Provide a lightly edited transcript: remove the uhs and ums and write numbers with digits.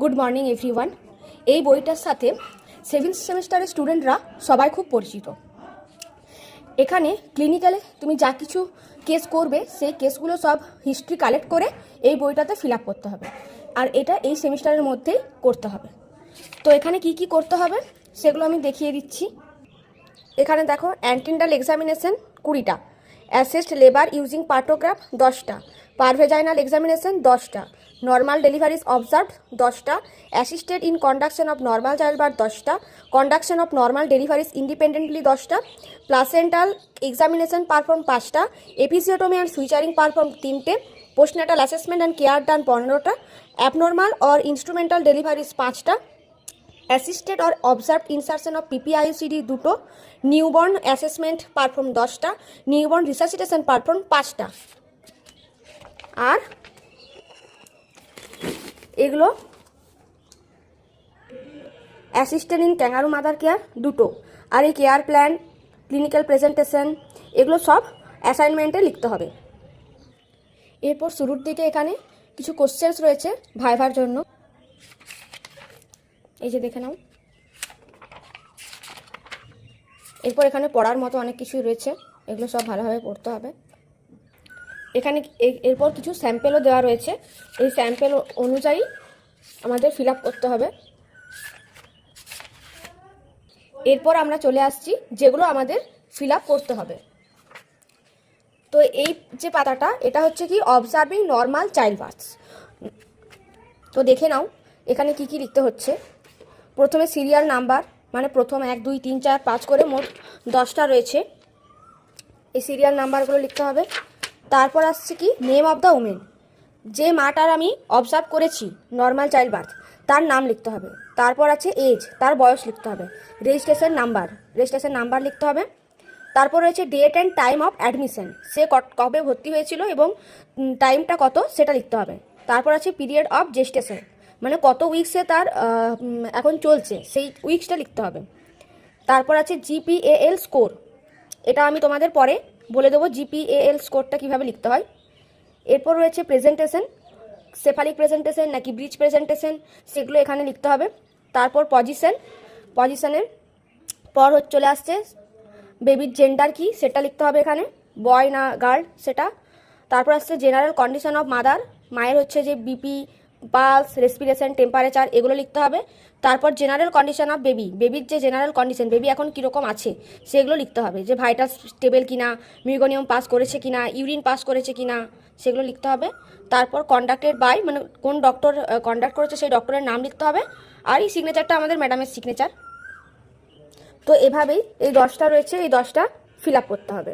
Good morning everyone. এই বইটার সাথে সেভেন্থ সেমিস্টারের স্টুডেন্টরা সবাই খুব পরিচিত। এখানে ক্লিনিক্যালে তুমি যা কিছু কেস করবে সেই কেসগুলো সব হিস্ট্রি কালেক্ট করে এই বইটাতে ফিল আপ করতে হবে, আর এটা এই সেমিস্টারের মধ্যেই করতে হবে। তো এখানে কি কি করতে হবে সেগুলো আমি দেখিয়ে দিচ্ছি। এখানে দেখো, অ্যান্টিনাল এক্সামিনেশন 20টা, অ্যাসেসড লেবার ইউজিং পার্টোগ্রাফ 10টা, পারভেজাইনাল এক্সামিনেশন 10টা, নর্মাল ডেলিভারিজ অবজার্ভ 10টা, assisted in conduction of normal child birth 10টা, conduction of normal deliveries independently 10টা, প্লাসেন্টাল এক্সামিনেশন পারফর্ম 5টা, এপিসিওটমি অ্যান্ড সুইচারিং পারফর্ম 3টে, postnatal assessment and care done 15টা, abnormal or instrumental deliveries 5টা, assisted or observe insertion of PPICD 2টো, newborn assessment perform 10টা, newborn resuscitation perform 5টা। আর এগুলো assistant in kangaroo mother care 2টো, আর এই কেয়ার প্ল্যান, ক্লিনিক্যাল প্রেজেন্টেশন, এগুলো সব অ্যাসাইনমেন্টে লিখতে হবে। এরপর শুরুর দিকে এখানে কিছু কোশ্চেন্স রয়েছে ভাইভার জন্য, এই যে দেখে নাও। এরপর এখানে পড়ার মতো অনেক কিছুই রয়েছে, এগুলো সব ভালোভাবে পড়তে হবে। এখানে এরপর কিছু স্যাম্পেলও দেওয়া রয়েছে, এই স্যাম্পেল অনুযায়ী আমাদের ফিল আপ করতে হবে। এরপর আমরা চলে আসছি যেগুলো আমাদের ফিল আপ করতে হবে। তো এই যে পাতাটা, এটা হচ্ছে কি অবজার্ভিং নর্মাল চাইল্ড বার্থস। তো দেখে নাও এখানে কি কি লিখতে হচ্ছে। প্রথমে সিরিয়াল নাম্বার, মানে প্রথম 1 2 3 4 5 করে মোট 10টা রয়েছে, এই সিরিয়াল নাম্বারগুলো লিখতে হবে। তারপর আসছে কি নেম অফ দ্য উমেন, যে মাটার আমি অবজার্ভ করেছি নর্মাল চাইল্ড বার্থ তার নাম লিখতে হবে। তারপর আছে এজ, তার বয়স লিখতে হবে। রেজিস্ট্রেশন নাম্বার লিখতে হবে। তারপর রয়েছে date and time of admission, সে কবে ভর্তি হয়েছিল এবং টাইমটা কত সেটা লিখতে হবে। তারপর আছে পিরিয়ড অফ জেস্টেশন, মানে কত উইকসে তার এখন চলছে সেই উইকসটা লিখতে হবে। তারপর আছে জিপিএএল স্কোর, এটা আমি তোমাদের পরে বলে দেবো জিপিএএল স্কোরটা কীভাবে লিখতে হয়। এরপর রয়েছে প্রেজেন্টেশন, সেফালিক প্রেজেন্টেশন নাকি ব্রিজ প্রেজেন্টেশন, সেগুলো এখানে লিখতে হবে। তারপর পজিশনের পর চলে আসছে বেবির জেন্ডার কি সেটা লিখতে হবে এখানে, বয় না গার্ল সেটা। তারপর আসছে জেনারেল কন্ডিশন অফ মাদার, মায়ের হচ্ছে যে বিপি, পালস, রেসপিরেশন, টেম্পারেচার, এগুলো লিখতে হবে। তারপর জেনারেল কন্ডিশন অফ বেবির যে জেনারেল কন্ডিশন, বেবি এখন কীরকম আছে সেগুলো লিখতে হবে, যে ভাইটাল স্টেবল কিনা, মিউকোনিয়াম পাস করেছে কিনা, ইউরিন পাস করেছে কিনা, সেগুলো লিখতে হবে। তারপর কন্ডাক্টেড বাই, মানে কোন ডক্টর কন্ডাক্ট করেছে সেই ডক্টরের নাম লিখতে হবে। আর এই সিগনেচারটা আমাদের ম্যাডামের সিগনেচার। তো এভাবেই এই 10টা রয়েছে, এই 10টা ফিল আপ করতে হবে।